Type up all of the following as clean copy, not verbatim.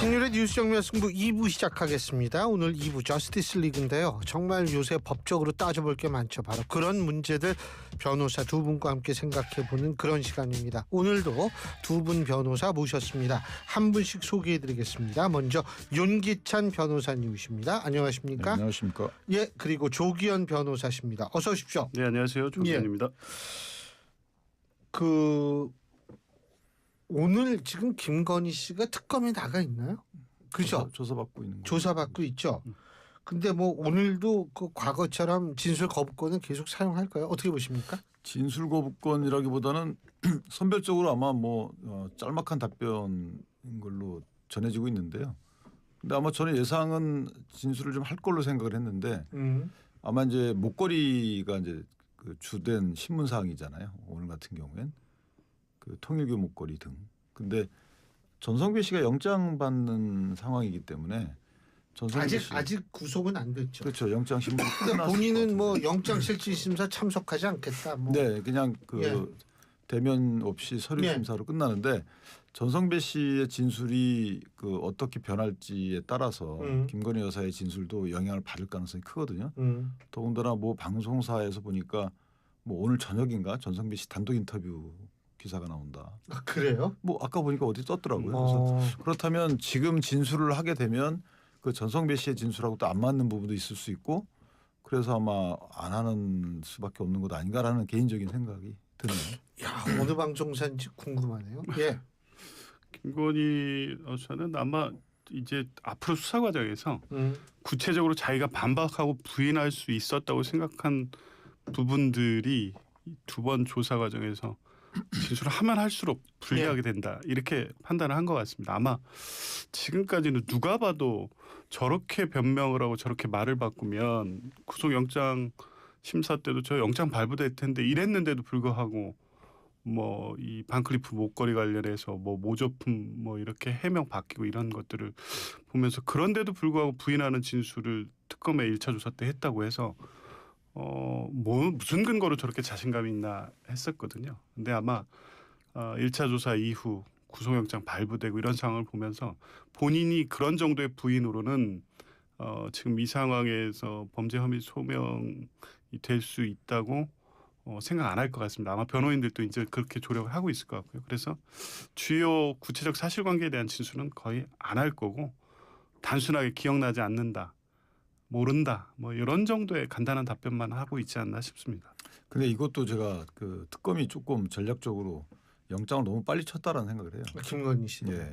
신율의 뉴스 정면 승부 2부 시작하겠습니다. 오늘 2부 저스티스 리그인데요. 정말 요새 법적으로 따져볼 게 많죠. 바로 그런 문제들 변호사 두 분과 함께 생각해보는 그런 시간입니다. 오늘도 두 분 변호사 모셨습니다. 한 분씩 소개해드리겠습니다. 먼저 윤기찬 변호사님이십니다. 안녕하십니까? 네, 안녕하십니까? 예, 그리고 조기현 변호사십니다. 어서 오십시오. 네, 안녕하세요. 조기현입니다. 오늘 지금 김건희 씨가 특검에 나가 있나요? 그죠? 조사받고 있는 거죠. 조사받고 있죠. 근데 뭐 오늘도 그 과거처럼 진술 거부권은 계속 사용할까요? 어떻게 보십니까? 진술 거부권이라기보다는 선별적으로 아마 짤막한 답변인 걸로 전해지고 있는데요. 근데 아마 저는 예상은 진술을 좀 할 걸로 생각을 했는데 아마 이제 목걸이가 이제 그 주된 신문 사항이잖아요. 오늘 같은 경우엔 그 통일교 목걸이 등. 근데 전성배 씨가 영장 받는 상황이기 때문에 아직 구속은 안 됐죠. 그렇죠. 영장 심리. 그러니까 본인은 뭐 영장 실질 심사 참석하지 않겠다. 뭐. 네, 그냥 대면 없이 서류 예. 심사로 끝나는데 전성배 씨의 진술이 그 어떻게 변할지에 따라서 김건희 여사의 진술도 영향을 받을 가능성이 크거든요. 더군다나 뭐 방송사에서 보니까 뭐 오늘 저녁인가 전성배 씨 단독 인터뷰 기사가 나온다. 아, 그래요? 뭐 아까 보니까 어디 떴더라고요. 그래서 그렇다면 지금 진술을 하게 되면 그 전성배 씨의 진술하고 또 안 맞는 부분도 있을 수 있고 그래서 아마 안 하는 수밖에 없는 것 아닌가라는 개인적인 생각이 드네요. 야, 어느 방송사인지 궁금하네요. 예. 김건희 여사는 아마 이제 앞으로 수사 과정에서 구체적으로 자기가 반박하고 부인할 수 있었다고 생각한 부분들이 두 번 조사 과정에서 진술을 하면 할수록 불리하게 된다. 이렇게 판단을 한 것 같습니다. 아마 지금까지는 누가 봐도 저렇게 변명을 하고 저렇게 말을 바꾸면 구속영장 심사 때도 저 영장 발부될 텐데 이랬는데도 불구하고 뭐 이 반클리프 목걸이 관련해서 뭐 모조품 뭐 이렇게 해명 바뀌고 이런 것들을 보면서 그런데도 불구하고 부인하는 진술을 특검에 1차 조사 때 했다고 해서 무슨 근거로 저렇게 자신감이 있나 했었거든요. 근데 아마 1차 조사 이후 구속영장 발부되고 이런 상황을 보면서 본인이 그런 정도의 부인으로는 지금 이 상황에서 범죄 혐의 소명이 될 수 있다고 생각 안 할 것 같습니다. 아마 변호인들도 이제 그렇게 조력을 하고 있을 것 같고요. 그래서 주요 구체적 사실관계에 대한 진술은 거의 안 할 거고 단순하게 기억나지 않는다. 모른다. 뭐 이런 정도의 간단한 답변만 하고 있지 않나 싶습니다. 근데 이것도 제가 그 특검이 조금 전략적으로 영장을 너무 빨리 쳤다라는 생각을 해요. 김건희 씨. 예.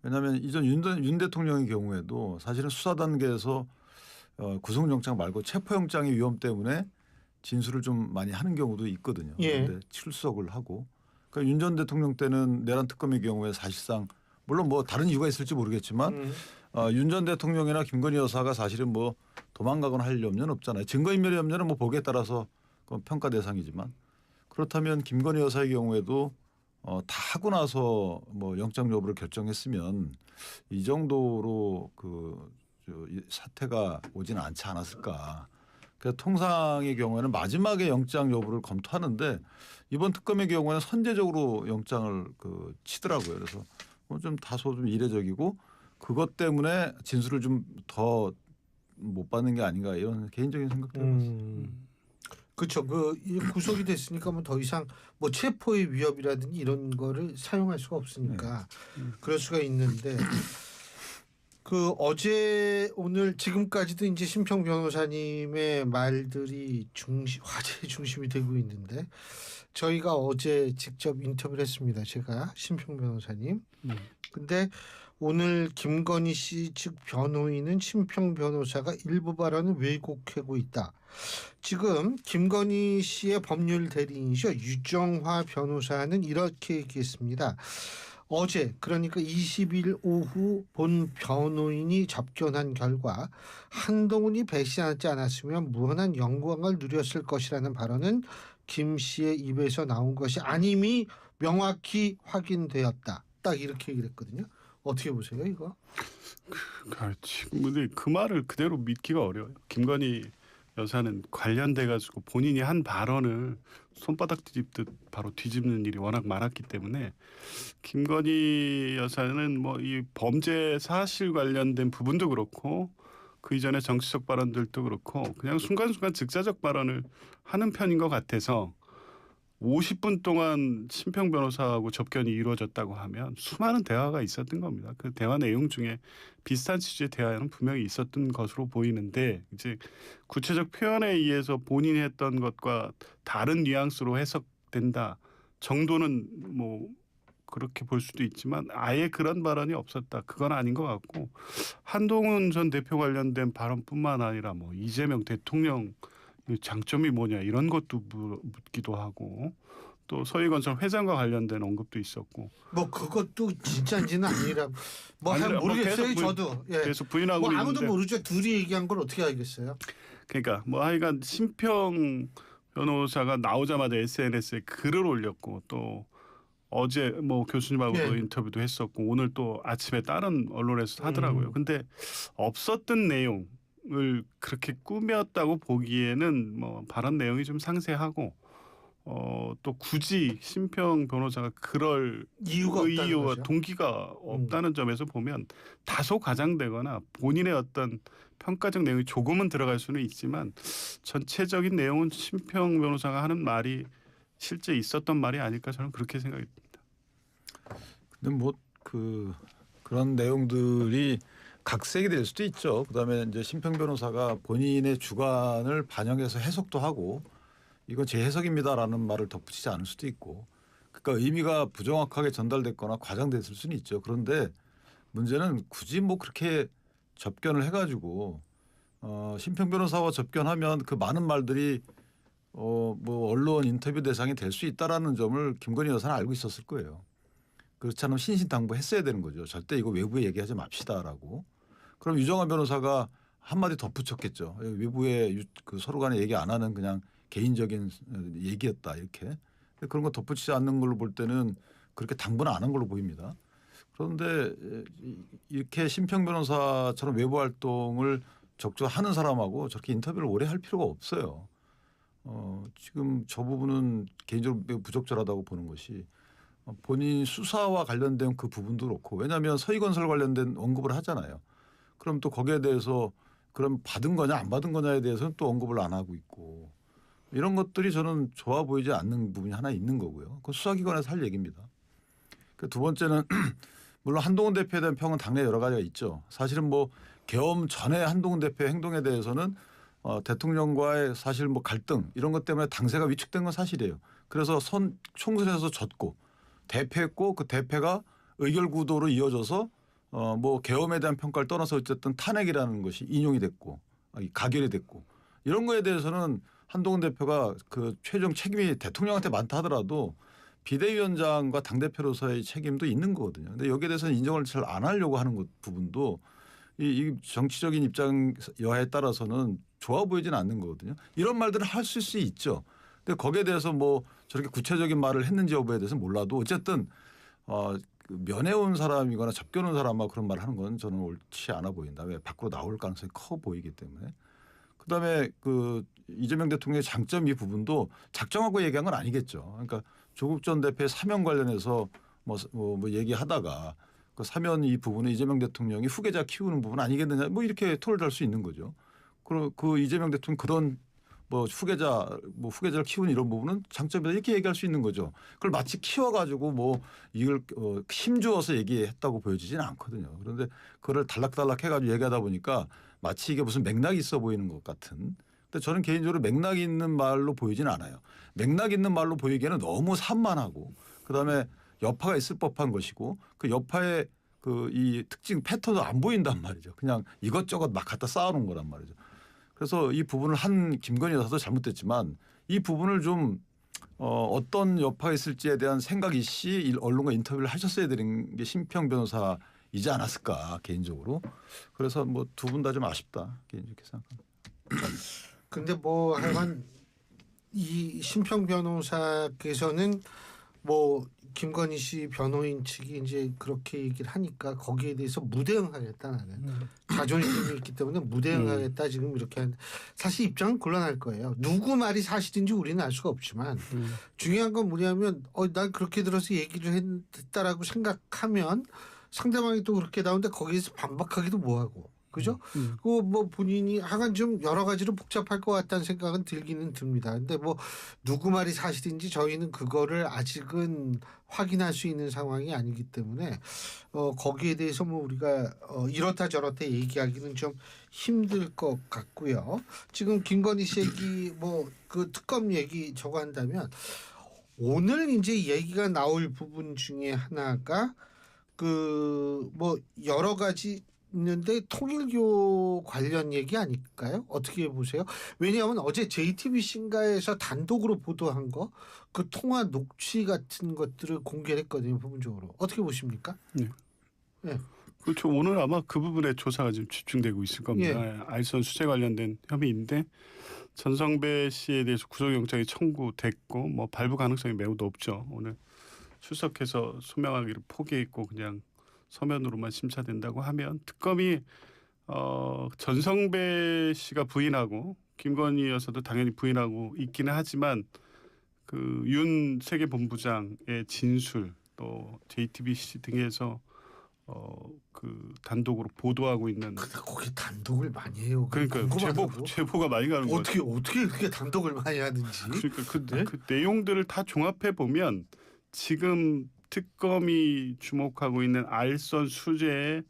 왜냐하면 이전 윤 대통령의 경우에도 사실은 수사 단계에서 구속영장 말고 체포영장의 위험 때문에 진술을 좀 많이 하는 경우도 있거든요. 그런데 출석을 하고 그러니까 윤 전 대통령 때는 내란 특검의 경우에 사실상 물론 뭐 다른 이유가 있을지 모르겠지만 윤 전 대통령이나 김건희 여사가 사실은 뭐 도망가거나 할 염려는 없잖아요. 증거인멸의 염려는 뭐 보기에 따라서 그건 평가 대상이지만 그렇다면 김건희 여사의 경우에도 다 하고 나서 뭐 영장 여부를 결정했으면 이 정도로 사태가 오지는 않지 않았을까. 그래서 통상의 경우에는 마지막에 영장 여부를 검토하는데 이번 특검의 경우에는 선제적으로 영장을 치더라고요. 그래서 좀 다소 좀 이례적이고 그것 때문에 진술을 좀 더 못 받는 게 아닌가 이런 개인적인 생각도 해봤습니다. 그렇죠. 구속이 됐으니까 뭐 더 이상 뭐 체포의 위협이라든지 이런 거를 사용할 수가 없으니까 그럴 수가 있는데 어제 오늘 지금까지도 이제 심평 변호사님의 말들이 화제의 중심이 되고 있는데 저희가 어제 직접 인터뷰를 했습니다. 제가 심평 변호사님. 근데 오늘 김건희 씨 측 변호인은 심평 변호사가 일부 발언을 왜곡하고 있다. 지금 김건희 씨의 법률 대리인이죠. 유정화 변호사는 이렇게 얘기했습니다. 어제 그러니까 20일 오후 본 변호인이 접견한 결과 한동훈이 배신하지 않았으면 무한한 영광을 누렸을 것이라는 발언은 김 씨의 입에서 나온 것이 아님이 명확히 확인되었다. 딱 이렇게 얘기를 했거든요. 어떻게 보세요 이거? 그렇지. 근데 그 말을 그대로 믿기가 어려워요. 김건희 여사는 관련돼 가지고 본인이 한 발언을 손바닥 뒤집듯 바로 뒤집는 일이 워낙 많았기 때문에 김건희 여사는 뭐 이 범죄 사실 관련된 부분도 그렇고 그 이전에 정치적 발언들도 그렇고 그냥 순간순간 즉자적 발언을 하는 편인 것 같아서 50분 동안 심평 변호사하고 접견이 이루어졌다고 하면 수많은 대화가 있었던 겁니다. 그 대화 내용 중에 비슷한 취지의 대화는 분명히 있었던 것으로 보이는데 이제 구체적 표현에 의해서 본인이 했던 것과 다른 뉘앙스로 해석된다 정도는 뭐 그렇게 볼 수도 있지만 아예 그런 발언이 없었다. 그건 아닌 것 같고 한동훈 전 대표 관련된 발언뿐만 아니라 뭐 이재명 대통령 장점이 뭐냐 이런 것도 묻기도 하고 또 서희건설 회장과 관련된 언급도 있었고 뭐 그것도 진짜인지는 아니라 뭐 잘 아니라 뭐 모르겠어요. 계속 저도 예. 계속 부인하고 뭐 아무도 있는데 모르죠. 둘이 얘기한 걸 어떻게 알겠어요? 그러니까 뭐 하여간 심평 변호사가 나오자마자 SNS에 글을 올렸고 또 어제 뭐 교수님하고도 예. 인터뷰도 했었고 오늘 또 아침에 다른 언론에서 하더라고요. 근데 없었던 내용을 그렇게 꾸몄다고 보기에는 뭐 발언 내용이 좀 상세하고 또 굳이 심평 변호사가 그럴 이유가 없다는 이유와 거죠. 동기가 없다는 점에서 보면 다소 과장되거나 본인의 어떤 평가적 내용이 조금은 들어갈 수는 있지만 전체적인 내용은 심평 변호사가 하는 말이 실제 있었던 말이 아닐까 저는 그렇게 생각이 듭니다. 근데 뭐 그런 내용들이 각색이 될 수도 있죠. 그다음에 이제 심평 변호사가 본인의 주관을 반영해서 해석도 하고 이건 제 해석입니다라는 말을 덧붙이지 않을 수도 있고, 그러니까 의미가 부정확하게 전달됐거나 과장됐을 수는 있죠. 그런데 문제는 굳이 뭐 그렇게 접견을 해가지고 심평 변호사와 접견하면 그 많은 말들이 뭐 언론 인터뷰 대상이 될 수 있다라는 점을 김건희 여사는 알고 있었을 거예요. 그렇지 않으면 신신당부했어야 되는 거죠. 절대 이거 외부에 얘기하지 맙시다라고. 그럼 유정환 변호사가 한마디 덧붙였겠죠. 외부에 그 서로 간에 얘기 안 하는 그냥 개인적인 얘기였다 이렇게. 그런 거 덧붙이지 않는 걸로 볼 때는 그렇게 당부는 안 한 걸로 보입니다. 그런데 이렇게 심평 변호사처럼 외부 활동을 적극 하는 사람하고 저렇게 인터뷰를 오래 할 필요가 없어요. 지금 저 부분은 개인적으로 매우 부적절하다고 보는 것이 본인 수사와 관련된 그 부분도 그렇고, 왜냐하면 서희건설 관련된 언급을 하잖아요. 그럼 또 거기에 대해서 그럼 받은 거냐 안 받은 거냐에 대해서는 또 언급을 안 하고 있고, 이런 것들이 저는 좋아 보이지 않는 부분이 하나 있는 거고요. 그 수사기관에서 할 얘기입니다. 그 두 번째는 물론 한동훈 대표에 대한 평은 당내 여러 가지가 있죠. 사실은 뭐 계엄 전에 한동훈 대표의 행동에 대해서는 대통령과의 사실 뭐 갈등 이런 것 때문에 당세가 위축된 건 사실이에요. 그래서 총선에서 졌고 대패했고 그 대패가 의결 구도로 이어져서 뭐 계엄에 대한 평가를 떠나서 어쨌든 탄핵이라는 것이 인용이 됐고 가결이 됐고, 이런 거에 대해서는 한동훈 대표가 그 최종 책임이 대통령한테 많다 하더라도 비대위원장과 당대표로서의 책임도 있는 거거든요. 근데 여기에 대해서는 인정을 잘 안 하려고 하는 부분도 이 정치적인 입장 여하에 따라서는 좋아 보이지는 않는 거거든요. 이런 말들을 할 수 있죠. 근데 거기에 대해서 뭐 저렇게 구체적인 말을 했는지 여부에 대해서는 몰라도 어쨌든 면회 온 사람이거나 접견 온 사람하고 그런 말을 하는 건 저는 옳지 않아 보인다. 왜 밖으로 나올 가능성이 커 보이기 때문에. 그다음에 그 이재명 대통령의 장점 이 부분도 작정하고 얘기한 건 아니겠죠. 그러니까 조국 전 대표의 사면 관련해서 뭐 얘기하다가 그 사면 이 부분은 이재명 대통령이 후계자 키우는 부분 아니겠느냐 뭐 이렇게 토를 달 수 있는 거죠. 그 이재명 대통령 그런 뭐 후계자를 키우는 이런 부분은 장점이다 이렇게 얘기할 수 있는 거죠. 그걸 마치 키워가지고 뭐 이걸 힘주어서 얘기했다고 보여지지는 않거든요. 그런데 그걸 단락단락 해가지고 얘기하다 보니까 마치 이게 무슨 맥락이 있어 보이는 것 같은. 근데 저는 개인적으로 맥락이 있는 말로 보이지는 않아요. 맥락 있는 말로 보이기에는 너무 산만하고 그다음에 여파가 있을 법한 것이고 그 여파의 그 이 특징 패턴도 안 보인단 말이죠. 그냥 이것저것 막 갖다 쌓아놓은 거란 말이죠. 그래서 이 부분을 한 김건희 여사도 잘못됐지만 이 부분을 좀 어떤 여파가 있을지에 대한 생각이 시 언론과 인터뷰를 하셨어야 되는 게 심평 변호사이지 않았을까 개인적으로. 그래서 뭐 두 분 다 좀 아쉽다 개인적으로 생각합니다. 근데 뭐 하여간 이 심평 변호사께서는 뭐 김건희 씨 변호인 측이 이제 그렇게 얘기를 하니까 거기에 대해서 무대응하겠다 나는 자존심이 있기 때문에 무대응하겠다 지금 이렇게 한 사실 입장은 곤란할 거예요. 누구 말이 사실인지 우리는 알 수가 없지만 중요한 건 뭐냐면 난 그렇게 들어서 얘기를 했다라고 생각하면 상대방이 또 그렇게 나오는데 거기에서 반박하기도 뭐하고. 그죠? 그 뭐 본인이 하여간 좀 여러 가지로 복잡할 것 같다는 생각은 들기는 듭니다. 근데 뭐 누구 말이 사실인지 저희는 그거를 아직은 확인할 수 있는 상황이 아니기 때문에 거기에 대해서 뭐 우리가 이렇다 저렇다 얘기하기는 좀 힘들 것 같고요. 지금 김건희 씨 얘기 뭐 그 특검 얘기 저거 한다면 오늘 이제 얘기가 나올 부분 중에 하나가 그 뭐 여러 가지 있는데 통일교 관련 얘기 아닐까요? 어떻게 보세요? 왜냐하면 어제 JTBC인가에서 단독으로 보도한 거 그 통화 녹취 같은 것들을 공개했거든요. 부분적으로 어떻게 보십니까? 네. 네. 그렇죠. 오늘 아마 그 부분에 조사가 지금 집중되고 있을 겁니다. 예. 알선 수재 관련된 혐의인데 전성배 씨에 대해서 구속영장이 청구됐고 뭐 발부 가능성이 매우 높죠. 오늘 출석해서 소명하기를 포기했고 그냥 서면으로만 심사된다고 하면 특검이 전성배 씨가 부인하고 김건희 여사도 당연히 부인하고 있기는 하지만 그 윤 세계본부장의 진술 또 JTBC 등에서 그 단독으로 보도하고 있는. 근데 거기 단독을 많이 해요. 그러니까 제보가 많이 가는 거죠. 어떻게 그렇게 단독을 많이 하는지. 그러니까 그 내용들을 다 종합해 보면 지금 특검이 주목하고 있는 알선 수재의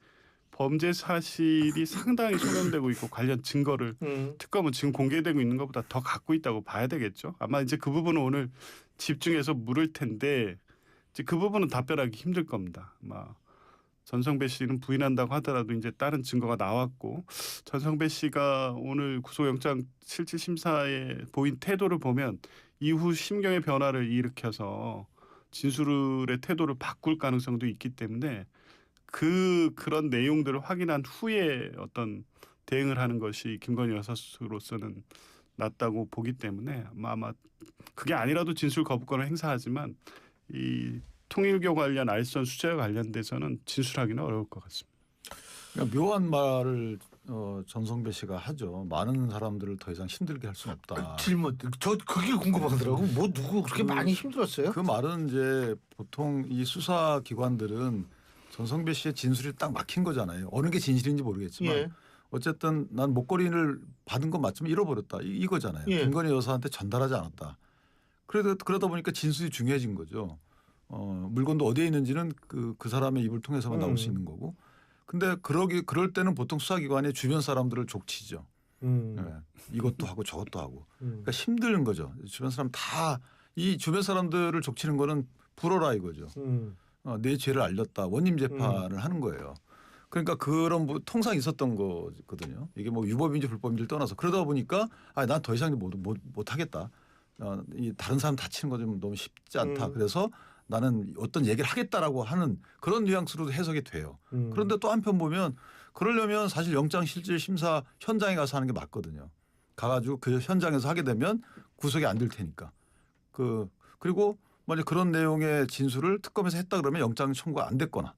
범죄 사실이 상당히 소멸되고 있고 관련 증거를 특검은 지금 공개되고 있는 것보다 더 갖고 있다고 봐야 되겠죠. 아마 이제 그 부분은 오늘 집중해서 물을 텐데 이제 그 부분은 답변하기 힘들 겁니다. 아마 전성배 씨는 부인한다고 하더라도 이제 다른 증거가 나왔고 전성배 씨가 오늘 구속영장 실질 심사에 보인 태도를 보면 이후 심경의 변화를 일으켜서 진술의 태도를 바꿀 가능성도 있기 때문에 그런 내용들을 확인한 후에 어떤 대응을 하는 것이 김건희 여사로서는 낫다고 보기 때문에 아마 그게 아니라도 진술 거부권을 행사하지만 이 통일교 관련 알선 수재와 관련돼서는 진술하기는 어려울 것 같습니다. 그러니까 묘한 말을 전성배 씨가 하죠. 많은 사람들을 더 이상 힘들게 할 수는 없다. 질문. 저 그게 궁금하더라고. 뭐 누구 그렇게 많이 힘들었어요? 그 말은 이제 보통 이 수사 기관들은 전성배 씨의 진술이 딱 막힌 거잖아요. 어느 게 진실인지 모르겠지만 예. 어쨌든 난 목걸이를 받은 건 맞지만 잃어버렸다 이거잖아요. 예. 김건희 여사한테 전달하지 않았다. 그러다 보니까 진술이 중요해진 거죠. 물건도 어디에 있는지는 그 사람의 입을 통해서만 나올 수 있는 거고. 근데 그럴 때는 보통 수사기관이 주변 사람들을 족치죠. 네. 이것도 하고 저것도 하고. 그러니까 힘든 거죠. 주변 사람 다 이 주변 사람들을 족치는 거는 불어라 이거죠. 내 죄를 알렸다. 원님 재판을 하는 거예요. 그러니까 그런 통상 있었던 거거든요. 이게 뭐 유법인지 불법인지를 떠나서 그러다 보니까 난 더 이상 못 하겠다. 이 다른 사람 다치는 거 좀 너무 쉽지 않다. 그래서 나는 어떤 얘기를 하겠다라고 하는 그런 뉘앙스로도 해석이 돼요. 그런데 또 한편 보면 그러려면 사실 영장 실질 심사 현장에 가서 하는 게 맞거든요. 가가지고 그 현장에서 하게 되면 구속이 안 될 테니까. 그리고 만약 그런 내용의 진술을 특검에서 했다 그러면 영장 청구가 안 됐거나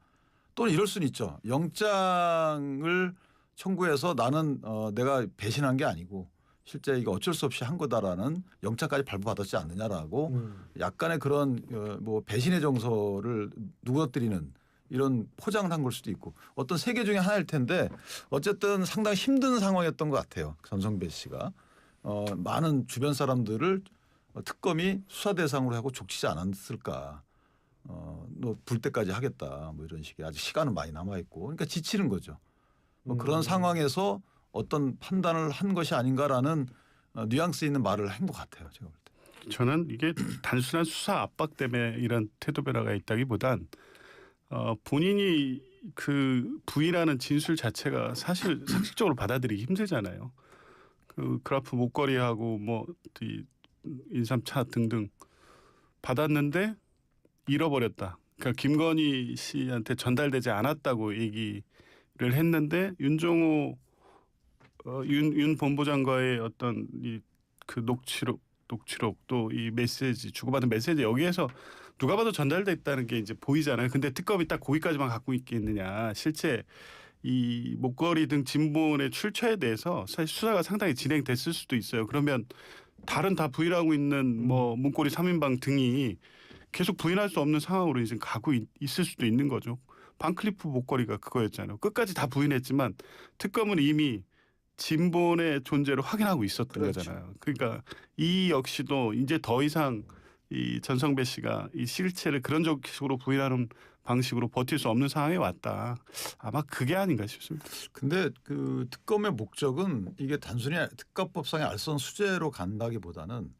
또는 이럴 수는 있죠. 영장을 청구해서 나는 내가 배신한 게 아니고 실제 이거 어쩔 수 없이 한 거다라는 영장까지 발부받았지 않느냐라고 약간의 그런 뭐 배신의 정서를 누그러뜨리는 이런 포장을 한 걸 수도 있고 어떤 세계 중에 하나일 텐데 어쨌든 상당히 힘든 상황이었던 것 같아요. 전성배 씨가 많은 주변 사람들을 특검이 수사 대상으로 하고 족치지 않았을까. 너 불 때까지 하겠다 뭐 이런 식의 아직 시간은 많이 남아 있고 그러니까 지치는 거죠. 뭐 그런 상황에서 어떤 판단을 한 것이 아닌가라는 뉘앙스 있는 말을 한 것 같아요. 제가 볼 때. 저는 이게 단순한 수사 압박 때문에 이런 태도 변화가 있다기보단 본인이 그 부인하는 진술 자체가 사실 상식적으로 받아들이기 힘들잖아요. 그 그래프 목걸이하고 뭐 인삼차 등등 받았는데 잃어버렸다. 그러니까 김건희 씨한테 전달되지 않았다고 얘기를 했는데 윤 본부장과의 어떤 그 녹취록 또 이 메시지 주고받은 메시지 여기에서 누가 봐도 전달됐다는 게 이제 보이잖아요. 근데 특검이 딱 거기까지만 갖고 있겠느냐. 실제 이 목걸이 등 진본의 출처에 대해서 사실 수사가 상당히 진행됐을 수도 있어요. 그러면 다른 다 부인하고 있는 뭐 문고리 3인방 등이 계속 부인할 수 없는 상황으로 이제 가고 있을 수도 있는 거죠. 반클리프 목걸이가 그거였잖아요. 끝까지 다 부인했지만 특검은 이미 진본의 존재를 확인하고 있었던 그렇죠. 거잖아요. 그러니까 이 역시도 이제 더 이상 이 전성배 씨가 이 실체를 그런 식으로 부인하는 방식으로 버틸 수 없는 상황에 왔다. 아마 그게 아닌가 싶습니다. 근데 그 특검의 목적은 이게 단순히 특가법상의 알선 수재로 간다기보다는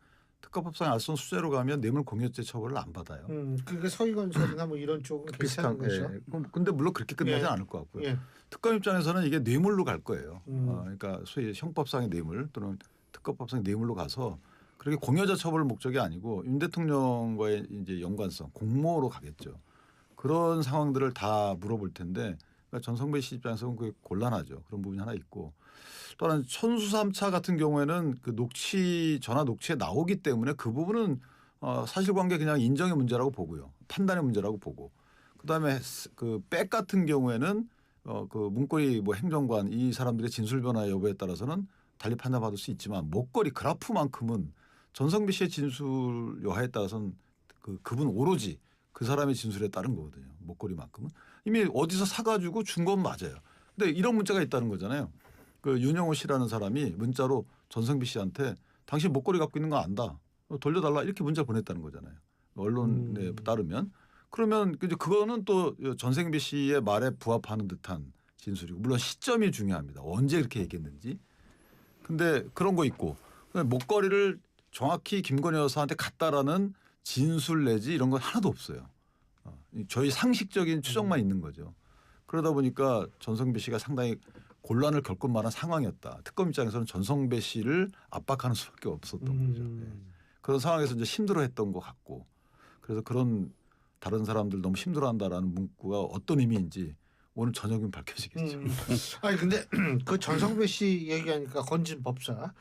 특가법상의 알선 수재로 가면 뇌물공여죄 처벌을 안 받아요. 그게 서희건설이나 뭐 이런 쪽은 괜찮은 거죠. 근데 물론 그렇게 끝나지 예. 않을 것 같고요. 예. 특검 입장에서는 이게 뇌물로 갈 거예요. 그러니까 소위 형법상의 뇌물 또는 특가법상의 뇌물로 가서 그렇게 공여자 처벌 목적이 아니고 윤 대통령과의 이제 연관성 공모로 가겠죠. 그런 상황들을 다 물어볼 텐데 그러니까 전성배 씨 입장에서는 그게 곤란하죠. 그런 부분이 하나 있고 또 하나는 천수삼차 같은 경우에는 그 전화 녹취에 나오기 때문에 그 부분은 사실관계 그냥 인정의 문제라고 보고요. 판단의 문제라고 보고 그다음에 그 백 같은 경우에는 그 문고리 뭐 행정관 이 사람들의 진술 변화 여부에 따라서는 달리 판단받을 수 있지만 목걸이 그래프만큼은 전성배 씨의 진술 여하에 따라서는 그분 오로지 그 사람의 진술에 따른 거거든요. 목걸이만큼은 이미 어디서 사가지고 준 건 맞아요. 근데 이런 문제가 있다는 거잖아요. 그 윤영호 씨라는 사람이 문자로 전성배 씨한테 당신 목걸이 갖고 있는 거 안다. 돌려달라 이렇게 문자 보냈다는 거잖아요. 언론에 따르면 그러면 이제 그거는 또 전성배 씨의 말에 부합하는 듯한 진술이고 물론 시점이 중요합니다. 언제 그렇게 얘기했는지. 근데 그런 거 있고 목걸이를 정확히 김건희 여사한테 갔다라는 진술 내지 이런 건 하나도 없어요. 저희 상식적인 추정만 있는 거죠. 그러다 보니까 전성배 씨가 상당히 곤란을 겪을 만한 상황이었다. 특검 입장에서는 전성배 씨를 압박하는 수밖에 없었던 거죠. 네. 그런 상황에서 이제 힘들어했던 것 같고 그래서 그런 다른 사람들 너무 힘들어한다라는 문구가 어떤 의미인지 오늘 저녁이면 밝혀지겠죠. 아니 근데 그 전성배 씨 얘기하니까 건진 법사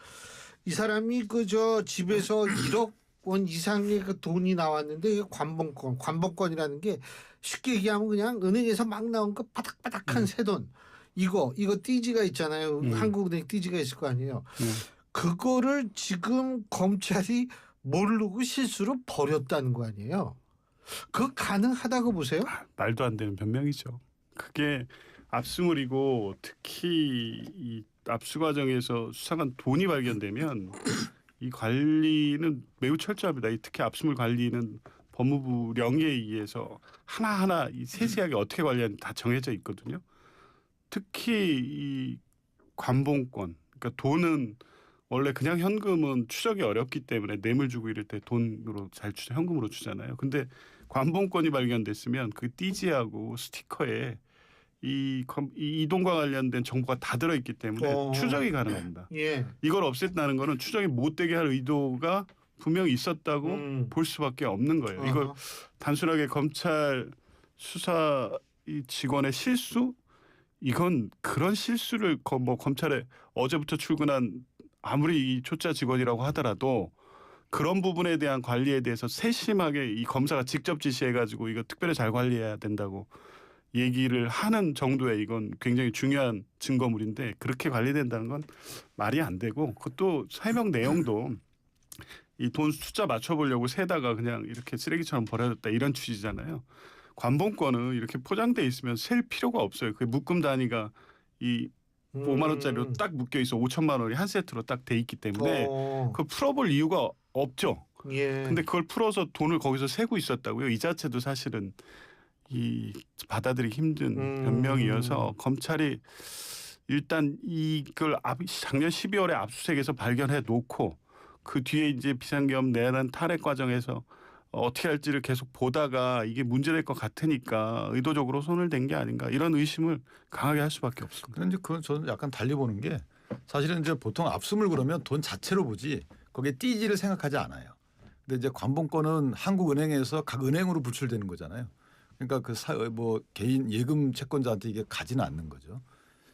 이 사람이 그저 집에서 1억 원 이상의 그 돈이 나왔는데 이게 관본권이라는 게 쉽게 얘기하면 그냥 은행에서 막 나온 그 바닥바닥한 새돈 이거 띠지가 있잖아요. 한국은행 띠지가 있을 거 아니에요. 그거를 지금 검찰이 모르고 실수로 버렸다는 거 아니에요. 그거 가능하다고 보세요? 말도 안 되는 변명이죠. 그게 압수물이고 특히 이 압수 과정에서 수사관 돈이 발견되면 이 관리는 매우 철저합니다. 특히 압수물 관리는 법무부 령에 의해서 하나하나 이 세세하게 어떻게 관리하는지 다 정해져 있거든요. 특히 이 관본권, 그러니까 돈은 원래 그냥 현금은 추적이 어렵기 때문에 뇌물 주고 이럴 때 돈으로 잘 현금으로 주잖아요. 근데 관본권이 발견됐으면 그 띠지하고 스티커에 이 돈과 관련된 정보가 다 들어있기 때문에 추적이 가능합니다. 예. 이걸 없앴다는 거는 추적이 못되게 할 의도가 분명히 있었다고 볼 수밖에 없는 거예요. 이걸 단순하게 검찰 수사 직원의 실수? 이건 그런 실수를 뭐 검찰에 어제부터 출근한 아무리 이 초짜 직원이라고 하더라도 그런 부분에 대한 관리에 대해서 세심하게 이 검사가 직접 지시해가지고 이거 특별히 잘 관리해야 된다고 얘기를 하는 정도의 이건 굉장히 중요한 증거물인데 그렇게 관리된다는 건 말이 안 되고 그것도 설명 내용도 이 돈 숫자 맞춰보려고 세다가 그냥 이렇게 쓰레기처럼 버려졌다 이런 취지잖아요. 관본권은 이렇게 포장돼 있으면 셀 필요가 없어요. 그 묶음 단위가 이 5만 원짜리로 딱 묶여 있어 5천만 원이 한 세트로 딱 돼 있기 때문에 그 풀어볼 이유가 없죠. 예. 근데 그걸 풀어서 돈을 거기서 세고 있었다고요. 이 자체도 사실은 이 받아들이기 힘든 변명이어서 검찰이 일단 이걸 작년 12월에 압수수색에서 발견해 놓고 그 뒤에 이제 비상계엄 내란 탄핵 과정에서 어떻게 할지를 계속 보다가 이게 문제될 것 같으니까 의도적으로 손을 댄 게 아닌가 이런 의심을 강하게 할 수밖에 없습니다. 그런데 그건 저는 약간 달리 보는 게 사실은 이제 보통 압수물 그러면 돈 자체로 보지 거기에 띠지를 생각하지 않아요. 근데 이제 관본권은 한국은행에서 각 은행으로 불출되는 거잖아요. 그러니까 뭐 개인 예금 채권자한테 이게 가지는 않는 거죠.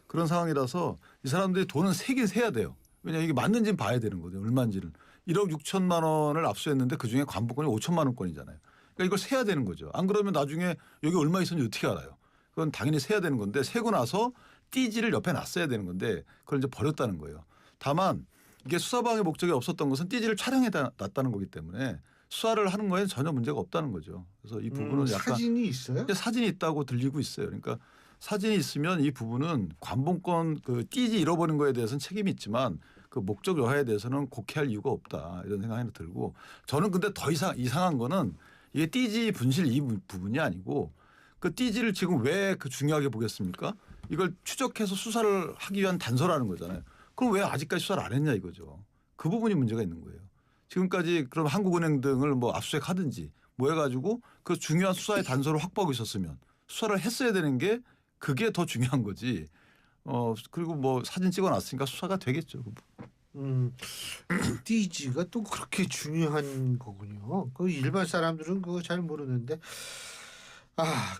그런 상황이라서 이 사람들이 돈은 세긴 세야 돼요. 왜냐하면 이게 맞는지는 봐야 되는 거죠. 얼마인지를. 1억 6천만 원을 압수했는데 그중에 관본권이 5천만 원권이잖아요. 그러니까 이걸 세야 되는 거죠. 안 그러면 나중에 여기 얼마 있었는지 어떻게 알아요? 그건 당연히 세야 되는 건데 세고 나서 띠지를 옆에 놨어야 되는 건데 그걸 이제 버렸다는 거예요. 다만 이게 수사방해 목적이 없었던 것은 띠지를 촬영해 놨다는 거기 때문에 수사를 하는 거에는 전혀 문제가 없다는 거죠. 그래서 이 부분은 약간 사진이 있어요? 사진이 있다고 들리고 있어요. 그러니까 사진이 있으면 이 부분은 관본권 그 띠지 잃어버린 거에 대해서는 책임이 있지만 그 목적 여하에 대해서는 곡해할 이유가 없다 이런 생각이 들고 저는 근데 더 이상한 거는 이게 띠지 분실 이 부분이 아니고 그 띠지를 지금 왜 그 중요하게 보겠습니까? 이걸 추적해서 수사를 하기 위한 단서라는 거잖아요. 그럼 왜 아직까지 수사를 안 했냐 이거죠. 그 부분이 문제가 있는 거예요. 지금까지 그럼 한국은행 등을 뭐 압수수색하든지 뭐 해가지고 그 중요한 수사의 단서를 확보하고 있었으면 수사를 했어야 되는 게 그게 더 중요한 거지. 그리고 뭐 사진 찍어놨으니까 수사가 되겠죠. 띠지가 또 그렇게 중요한 거군요. 그 일반 사람들은 그거 잘 모르는데.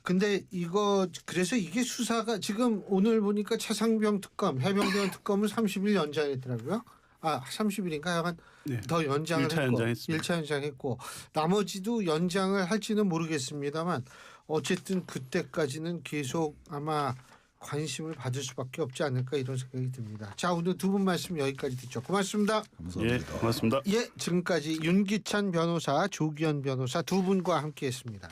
근데 이거 그래서 이게 수사가 지금 오늘 보니까 차상병 특검, 해병대원 특검은 30일 연장했더라고요. 30일인가 하여간 네. 더 연장을 1차 했고 연장했습니다. 1차 연장했고 나머지도 연장을 할지는 모르겠습니다만 어쨌든 그때까지는 계속 아마 관심을 받을 수밖에 없지 않을까 이런 생각이 듭니다. 자, 오늘 두 분 말씀 여기까지 듣죠. 고맙습니다. 예, 고맙습니다. 지금까지 윤기찬 변호사, 조기현 변호사 두 분과 함께했습니다.